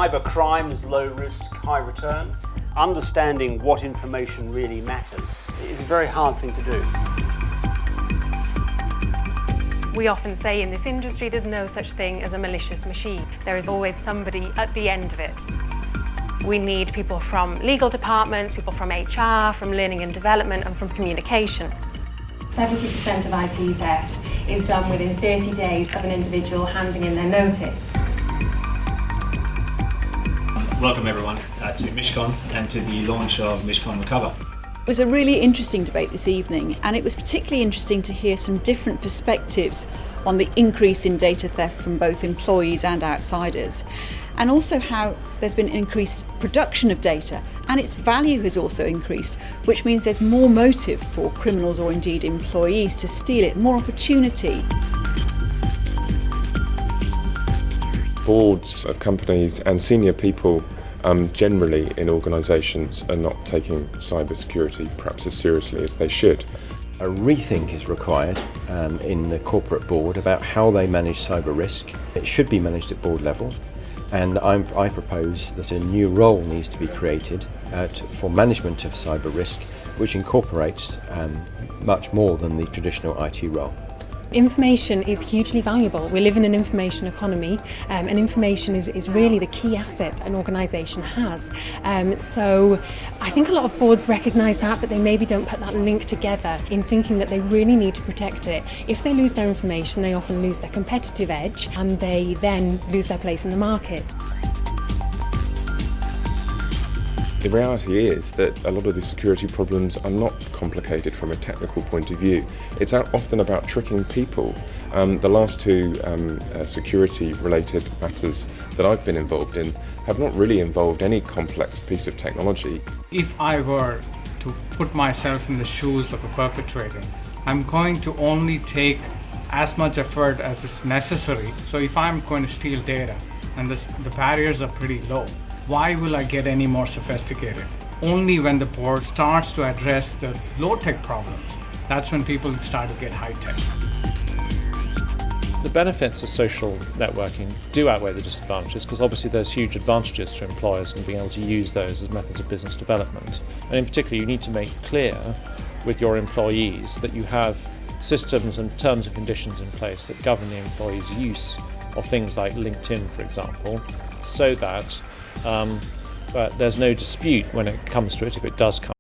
cyber crimes, low risk, high return? Understanding what information really matters is a very hard thing to do. We often say in this industry there's no such thing as a malicious machine. There is always somebody at the end of it. We need people from legal departments, people from HR, from learning and development and from communication. 70% of IP theft is done within 30 days of an individual handing in their notice. Welcome everyone to Mishcon and to the launch of Mishcon Recover. It was a really interesting debate this evening, and it was particularly interesting to hear some different perspectives on the increase in data theft from both employees and outsiders, and also how there's been increased production of data and its value has also increased, which means there's more motive for criminals or indeed employees to steal it, more opportunity. Boards of companies and senior people generally in organisations are not taking cybersecurity perhaps as seriously as they should. A rethink is required in the corporate board about how they manage cyber risk. It should be managed at board level, and I propose that a new role needs to be created for management of cyber risk, which incorporates much more than the traditional IT role. Information is hugely valuable. We live in an information economy, and information is really the key asset that an organisation has. So I think a lot of boards recognise that, but they maybe don't put that link together in thinking that they really need to protect it. If they lose their information, they often lose their competitive edge and they then lose their place in the market. The reality is that a lot of the security problems are not complicated from a technical point of view. It's often about tricking people. The last two security-related matters that I've been involved in have not really involved any complex piece of technology. If I were to put myself in the shoes of a perpetrator, I'm going to only take as much effort as is necessary. So if I'm going to steal data and the barriers are pretty low, why will I get any more sophisticated? Only when the board starts to address the low-tech problems, that's when people start to get high-tech. The benefits of social networking do outweigh the disadvantages, because obviously there's huge advantages to employers in being able to use those as methods of business development. And in particular, you need to make clear with your employees that you have systems and terms and conditions in place that govern the employees' use of things like LinkedIn, for example, so that there's no dispute when it comes to it, if it does come